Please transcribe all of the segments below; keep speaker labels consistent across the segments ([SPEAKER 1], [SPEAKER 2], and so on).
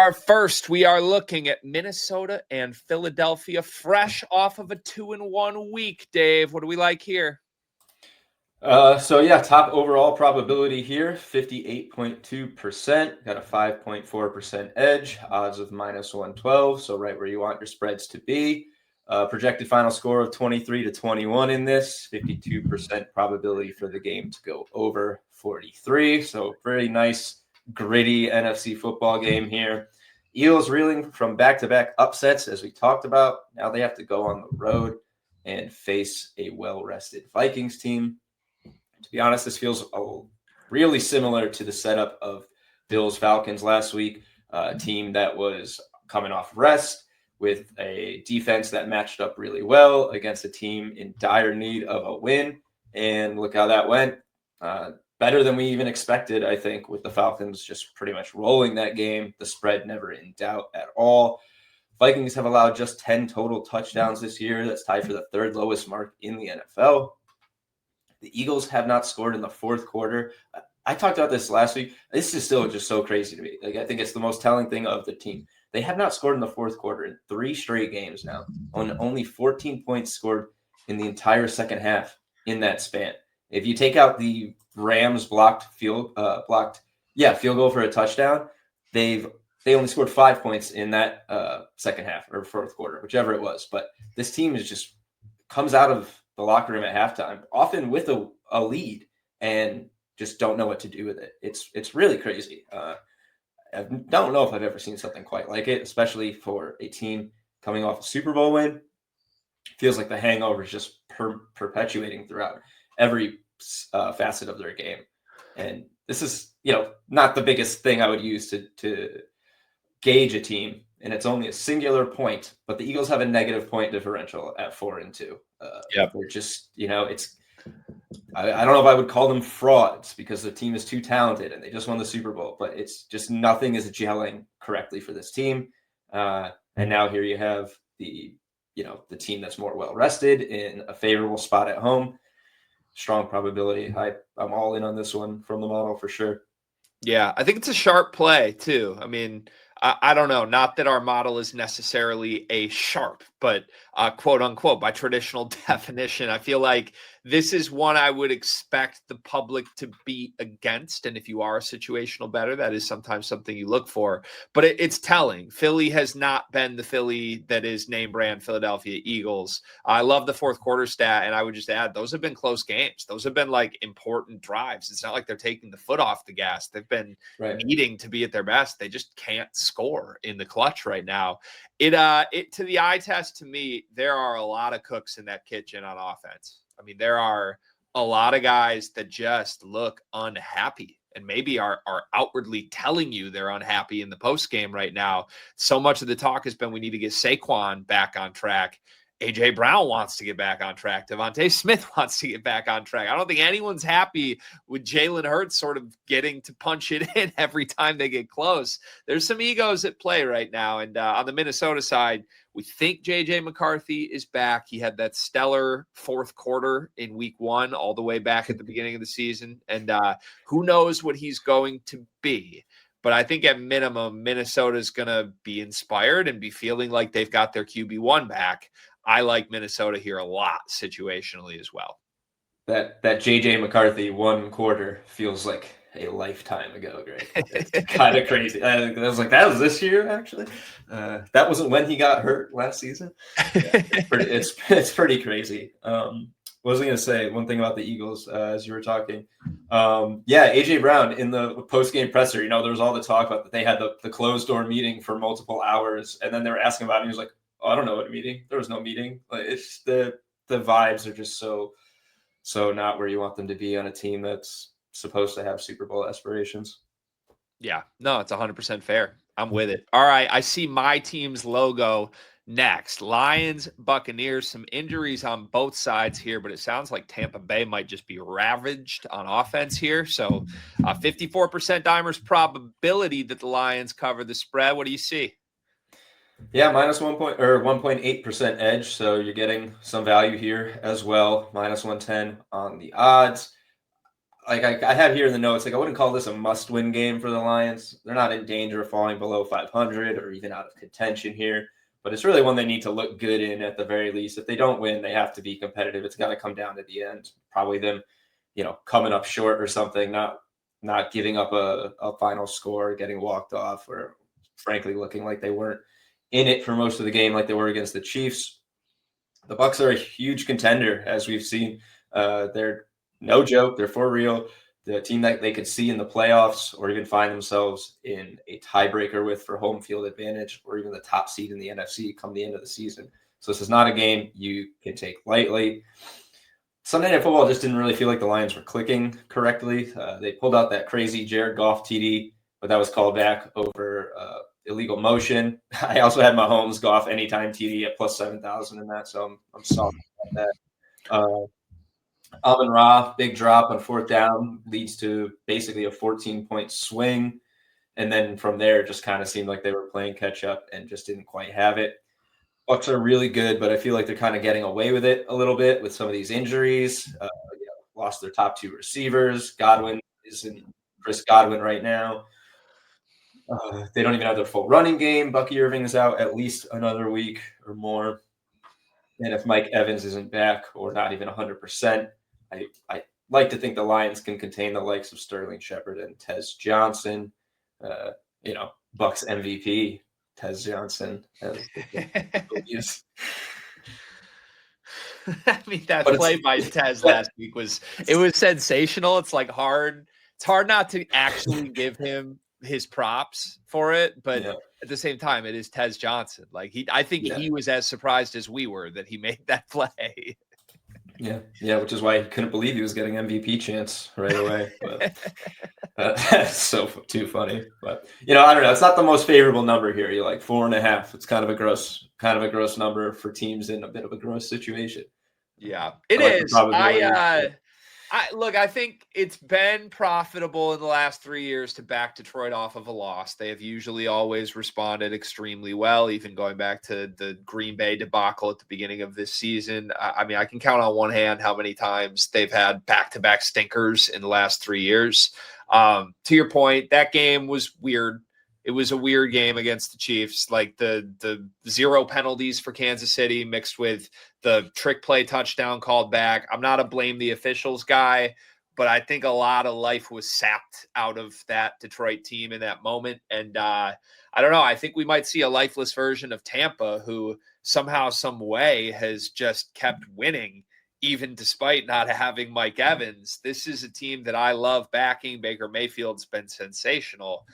[SPEAKER 1] our first, we are looking at Minnesota and Philadelphia, fresh off of a 2-1 week. Dave, what do we like here?
[SPEAKER 2] Top overall probability here, 58.2%. Got a 5.4% edge, odds of -112, so right where you want your spreads to be. Projected final score of 23-21 in this, 52% probability for the game to go over 43. So very nice, gritty NFC football game here. Eagles reeling from back-to-back upsets, as we talked about. Now they have to go on the road and face a well-rested Vikings team. To be honest, this feels really similar to the setup of Bills Falcons last week, a team that was coming off rest with a defense that matched up really well against a team in dire need of a win. And look how that went. Better than we even expected, I think, with the Falcons just pretty much rolling that game. The spread never in doubt at all. Vikings have allowed just 10 total touchdowns this year. That's tied for the third lowest mark in the NFL. The Eagles have not scored in the fourth quarter. I talked about this last week. This is still just so crazy to me. I think it's the most telling thing of the team. They have not scored in the fourth quarter in 3 straight games now. On only 14 points scored in the entire second half in that span. If you take out the Rams field goal for a touchdown, they only scored 5 points in that second half or fourth quarter, whichever it was. But this team is just comes out of the locker room at halftime, often with a lead, and just don't know what to do with it. It's really crazy. I don't know if I've ever seen something quite like it, especially for a team coming off a Super Bowl win. Feels like the hangover is just perpetuating throughout every facet of their game. And this is, not the biggest thing I would use to gauge a team, and it's only a singular point, but the Eagles have a negative point differential at 4-2. They're just, I don't know if I would call them frauds because the team is too talented and they just won the Super Bowl, but it's just nothing is gelling correctly for this team. And now here you have the team that's more well-rested in a favorable spot at home. Strong probability. I'm all in on this one from the model for sure.
[SPEAKER 1] Yeah, I think it's a sharp play too. I mean, I don't know. Not that our model is necessarily a sharp, but quote unquote, by traditional definition, I feel like this is one I would expect the public to be against. And if you are a situational bettor, that is sometimes something you look for. But it's telling. Philly has not been the Philly that is name brand Philadelphia Eagles. I love the fourth quarter stat, and I would just add those have been close games. Those have been like important drives. It's not like they're taking the foot off the gas. They've been needing to be at their best. They just can't score in the clutch right now. It to the eye test, to me, there are a lot of cooks in that kitchen on offense. I mean, there are a lot of guys that just look unhappy and maybe are outwardly telling you they're unhappy in the post game right now. So much of the talk has been we need to get Saquon back on track. A.J. Brown wants to get back on track. Devontae Smith wants to get back on track. I don't think anyone's happy with Jalen Hurts sort of getting to punch it in every time they get close. There's some egos at play right now. And on the Minnesota side, we think J.J. McCarthy is back. He had that stellar fourth quarter in week 1 all the way back at the beginning of the season. And who knows what he's going to be. But I think at minimum, Minnesota's going to be inspired and be feeling like they've got their QB1 back. I like Minnesota here a lot situationally as well.
[SPEAKER 2] That J.J. McCarthy 1 quarter feels like a lifetime ago, Greg. It's kind of crazy. I was like, that was this year, actually. That wasn't when he got hurt last season. Yeah, it's pretty crazy. What was I going to say? One thing about the Eagles, as you were talking. A.J. Brown in the post-game presser, there was all the talk about that they had the closed-door meeting for multiple hours, and then they were asking about it, and he was like, I don't know what a meeting. There was no meeting. Like, it's the vibes are just so not where you want them to be on a team that's supposed to have Super Bowl aspirations.
[SPEAKER 1] Yeah, no, it's 100% fair. I'm with it. All right, I see my team's logo next. Lions, Buccaneers, some injuries on both sides here, but it sounds like Tampa Bay might just be ravaged on offense here. So 54% Dimers probability that the Lions cover the spread. What do you see?
[SPEAKER 2] Yeah, minus 1.8% edge. So you're getting some value here as well. Minus 110 on the odds. like I have here in the notes, like I wouldn't call this a must-win game for the Lions. They're not in danger of falling below 500 or even out of contention here, but it's really one they need to look good in at the very least. If they don't win, they have to be competitive. It's got to come down to the end. Probably them, coming up short or something, not giving up a final score, getting walked off, or frankly looking like they weren't in it for most of the game like they were against the Chiefs. The Bucs are a huge contender, as we've seen. They're no joke. They're for real. The team that they could see in the playoffs or even find themselves in a tiebreaker with for home field advantage or even the top seed in the NFC come the end of the season. So this is not a game you can take lightly. Sunday Night Football just didn't really feel like the Lions were clicking correctly. They pulled out that crazy Jared Goff TD, but that was called back over illegal motion. I also had Mahomes Goff anytime TD at plus 7,000 in that, so I'm sorry about that. Amon-Ra, big drop on fourth down, leads to basically a 14-point swing. And then from there, it just kind of seemed like they were playing catch up and just didn't quite have it. Bucs are really good, but I feel like they're kind of getting away with it a little bit with some of these injuries. Lost their top two receivers. Godwin isn't Chris Godwin right now. They don't even have their full running game. Bucky Irving is out at least another week or more. And if Mike Evans isn't back or not even 100%, I like to think the Lions can contain the likes of Sterling Shepard and Tez Johnson. Bucks MVP Tez Johnson.
[SPEAKER 1] I mean, that play by Tez last week was sensational. It's like hard. It's hard not to actually give him his props for it, but at the same time, it is Tez Johnson. Like I think he was as surprised as we were that he made that play.
[SPEAKER 2] Yeah, which is why he couldn't believe he was getting MVP chance right away. But that's so too funny. But I don't know. It's not the most favorable number here. You're like 4.5. It's kind of a gross number for teams in a bit of a gross situation.
[SPEAKER 1] Yeah, it is. I think it's been profitable in the last 3 years to back Detroit off of a loss. They have usually always responded extremely well, even going back to the Green Bay debacle at the beginning of this season. I mean, I can count on one hand how many times they've had back-to-back stinkers in the last 3 years. To your point, that game was weird. It was a weird game against the Chiefs, like the 0 penalties for Kansas City mixed with the trick play touchdown called back. I'm not a blame the officials guy, but I think a lot of life was sapped out of that Detroit team in that moment. And I don't know. I think we might see a lifeless version of Tampa who somehow, some way has just kept winning, even despite not having Mike Evans. This is a team that I love backing. Baker Mayfield's been sensational.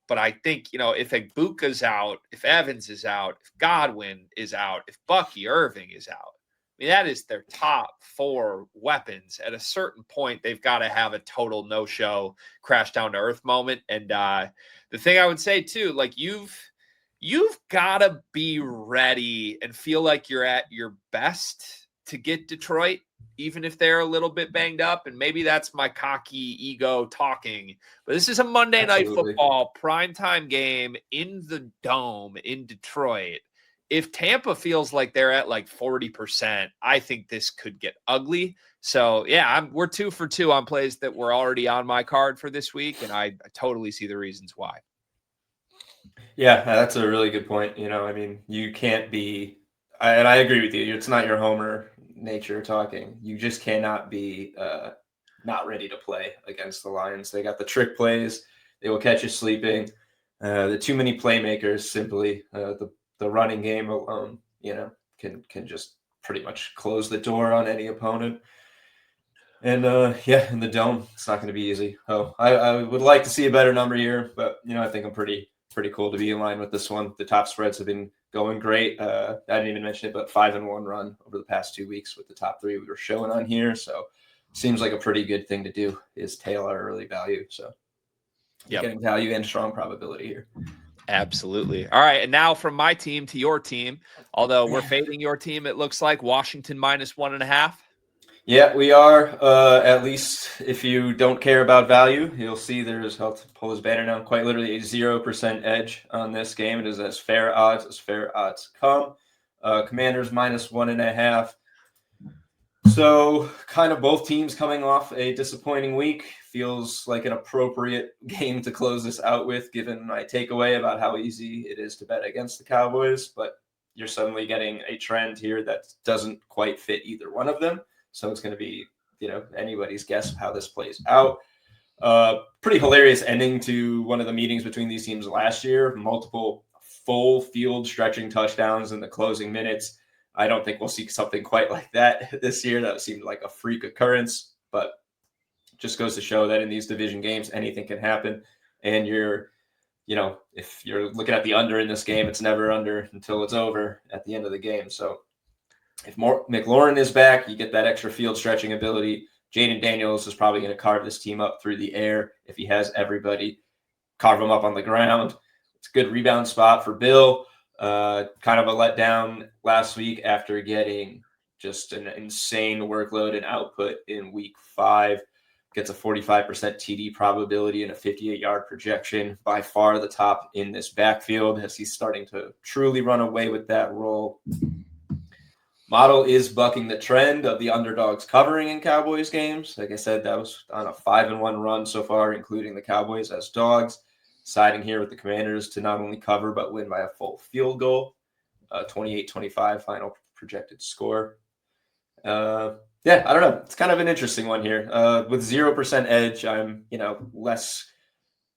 [SPEAKER 1] But I think, if Egbuka's out, if Evans is out, if Godwin is out, if Bucky Irving is out, I mean, that is their top 4 weapons. At a certain point, they've got to have a total no-show, crash down to earth moment. And the thing I would say, too, like you've got to be ready and feel like you're at your best to get Detroit, even if they're a little bit banged up. And maybe that's my cocky ego talking, but this is a Monday Night Football primetime game in the Dome in Detroit. If Tampa feels like they're at like 40%, I think this could get ugly. So yeah, we're 2 for 2 on plays that were already on my card for this week. And I totally see the reasons why.
[SPEAKER 2] Yeah, that's a really good point. I mean, you can't be, and I agree with you. It's not your homer nature talking. You just cannot be not ready to play against the Lions. They got the trick plays. They will catch you sleeping. The too many playmakers, simply the running game alone, can just pretty much close the door on any opponent. And in the Dome, it's not going to be easy. I would like to see a better number here, but I think I'm pretty cool to be in line with this one. The top spreads have been going great. I didn't even mention it, but 5-1 run over the past 2 weeks with the top 3 we were showing on here. So seems like a pretty good thing to do is tail our early value. So getting value and strong probability here.
[SPEAKER 1] Absolutely. All right. And now from my team to your team, although we're fading your team, it looks like Washington -1.5.
[SPEAKER 2] Yeah, we are. At least if you don't care about value, you'll see there's, I'll pull his banner down, quite literally a 0% edge on this game. It is as fair odds come. Commanders -1.5. So kind of both teams coming off a disappointing week. Feels like an appropriate game to close this out with, given my takeaway about how easy it is to bet against the Cowboys. But you're suddenly getting a trend here that doesn't quite fit either one of them. So it's going to be, anybody's guess of how this plays out. Pretty hilarious ending to one of the meetings between these teams last year. Multiple full field stretching touchdowns in the closing minutes. I don't think we'll see something quite like that this year. That seemed like a freak occurrence, but just goes to show that in these division games, anything can happen. And if you're looking at the under in this game, it's never under until it's over at the end of the game. So if McLaurin is back, you get that extra field stretching ability. Jaden Daniels is probably going to carve this team up through the air if he has everybody. Carve them up on the ground. It's a good rebound spot for Bill. Kind of a letdown last week after getting just an insane workload and output in week 5. Gets a 45% TD probability and a 58-yard projection. By far the top in this backfield as he's starting to truly run away with that role. Model is bucking the trend of the underdogs covering in Cowboys games. Like I said, that was on a 5-1 run so far, including the Cowboys as dogs. Siding here with the Commanders to not only cover, but win by a full field goal. 28-25 final projected score. I don't know. It's kind of an interesting one here. With 0% edge, I'm, less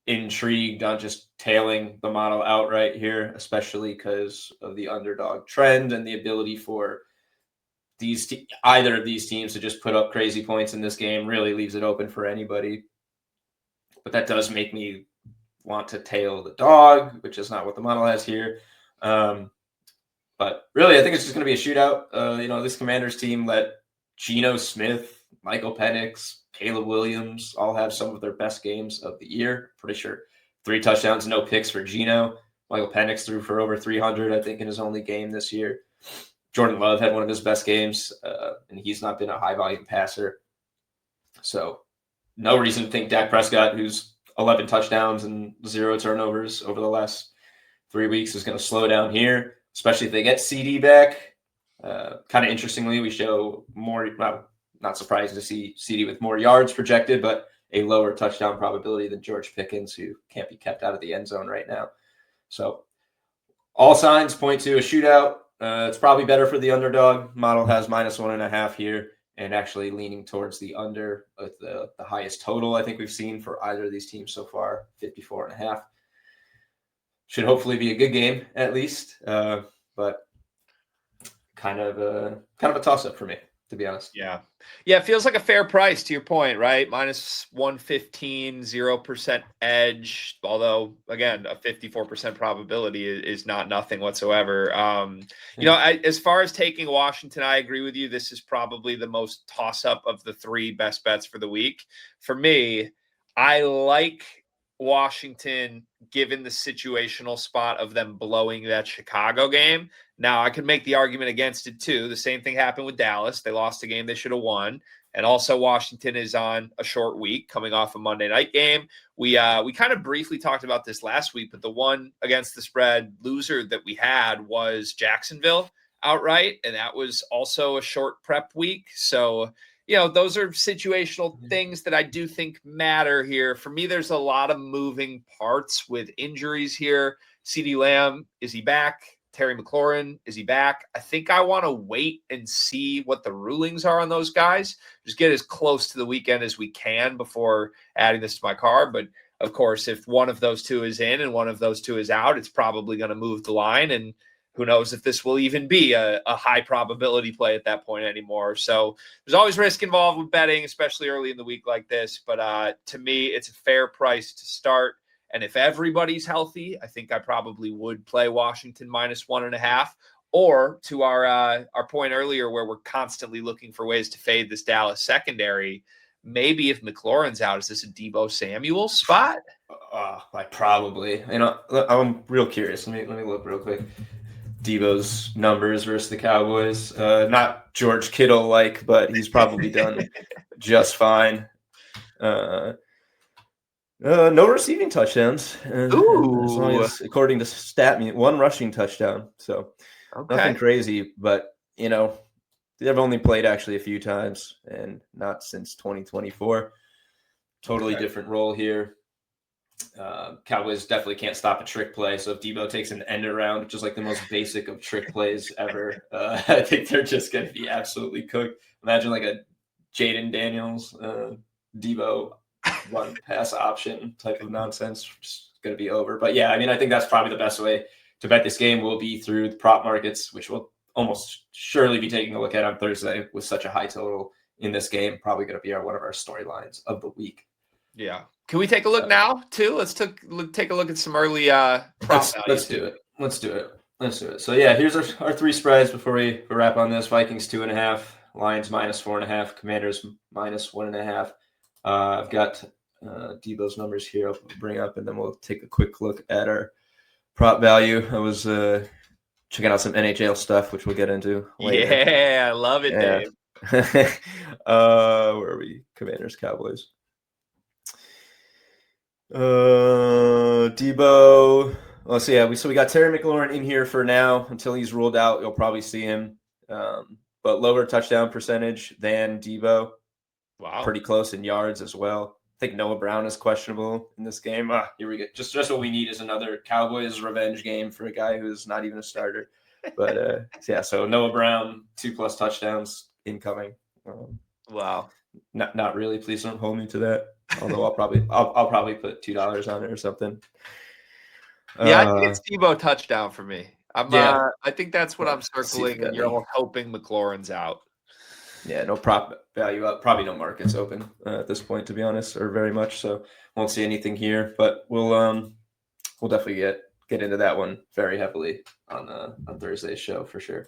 [SPEAKER 2] intrigued on just tailing the model outright here, especially because of the underdog trend and the ability for either of these teams to just put up crazy points in this game really leaves it open for anybody. But that does make me want to tail the dog, which is not what the model has here. But really, I think it's just going to be a shootout. This Commanders team let Geno Smith, Michael Penix, Caleb Williams all have some of their best games of the year. Pretty sure 3 touchdowns, no picks for Geno. Michael Penix threw for over 300, I think, in his only game this year. Jordan Love had one of his best games, and he's not been a high-volume passer. So no reason to think Dak Prescott, who's 11 touchdowns and 0 turnovers over the last 3 weeks, is going to slow down here, especially if they get CD back. Kind of interestingly, we show more, not surprised to see CD with more yards projected, but a lower touchdown probability than George Pickens, who can't be kept out of the end zone right now. So all signs point to a shootout. It's probably better for the underdog. Model has -1.5 here, and actually leaning towards the under with the highest total I think we've seen for either of these teams so far, 54.5. Should hopefully be a good game at least, but kind of a toss-up for me, to be honest.
[SPEAKER 1] Yeah, it feels like a fair price to your point, right? -115, 0% edge. Although, again, a 54% probability is not nothing whatsoever. As far as taking Washington, I agree with you. This is probably the most toss-up of the 3 best bets for the week. For me, I like Washington given the situational spot of them blowing that Chicago game. Now, I could make the argument against it too. The same thing happened with Dallas. They lost a game they should have won. And also Washington is on a short week coming off a Monday night game. We kind of briefly talked about this last week, but the one against the spread loser that we had was Jacksonville outright. And that was also a short prep week. So, those are situational things that I do think matter here. For me, there's a lot of moving parts with injuries here. CeeDee Lamb, is he back? Terry McLaurin, is he back? I think I want to wait and see what the rulings are on those guys. Just get as close to the weekend as we can before adding this to my card. But, of course, if one of those 2 is in and one of those 2 is out, it's probably going to move the line. And who knows if this will even be a high probability play at that point anymore. So there's always risk involved with betting, especially early in the week like this. But to me, it's a fair price to start. And if everybody's healthy, I think I probably would play Washington -1.5. Or to our point earlier, where we're constantly looking for ways to fade this Dallas secondary, maybe if McLaurin's out, is this a Deebo Samuel spot?
[SPEAKER 2] Probably. I'm real curious. Let me look real quick. Deebo's numbers versus the Cowboys. Not George Kittle-like, but he's probably done just fine. No receiving touchdowns.
[SPEAKER 1] Ooh.
[SPEAKER 2] As long as, according to StatMe, 1 rushing touchdown. So nothing crazy, but They've only played actually a few times and not since 2024. Totally different role here. Cowboys definitely can't stop a trick play. So if Debo takes an end around, which is like the most basic of trick plays ever, I think they're just going to be absolutely cooked. Imagine like a Jaden Daniels, Debo run pass option type of nonsense. Just going to be over. But yeah, I mean, I think that's probably the best way to bet this game will be through the prop markets, which we'll almost surely be taking a look at on Thursday with such a high total in this game. Probably going to be one of our storylines of the week.
[SPEAKER 1] Yeah. Can we take a look now too? Let's take a look at some early prop values.
[SPEAKER 2] Let's do it. So yeah, here's our three spreads before we wrap on this. Vikings 2.5, Lions -4.5, Commanders -1.5. I've got Debo's numbers here. I'll bring up, and then we'll take a quick look at our prop value. I was checking out some NHL stuff, which we'll get into later.
[SPEAKER 1] Yeah, I love it, Dave.
[SPEAKER 2] Where are we? Commanders, Cowboys. Debo. Well, so yeah, we got Terry McLaurin in here for now until he's ruled out. You'll probably see him, but lower touchdown percentage than Debo.
[SPEAKER 1] Wow,
[SPEAKER 2] pretty close in yards as well. I think Noah Brown is questionable in this game. Here we go. Just what we need is another Cowboys revenge game for a guy who's not even a starter. But yeah, so Noah Brown 2+ touchdowns incoming.
[SPEAKER 1] Wow.
[SPEAKER 2] Not really. Please don't hold me to that. Although I'll probably put $2 on it or something.
[SPEAKER 1] Yeah, I think it's Debo touchdown for me.
[SPEAKER 2] Yeah.
[SPEAKER 1] I think that's what I'm circling, and you're hoping McLaurin's out.
[SPEAKER 2] Yeah, no prop value up. Probably no markets open at this point, to be honest, or very much. So won't see anything here, but we'll definitely get into that one very heavily on Thursday's show for sure.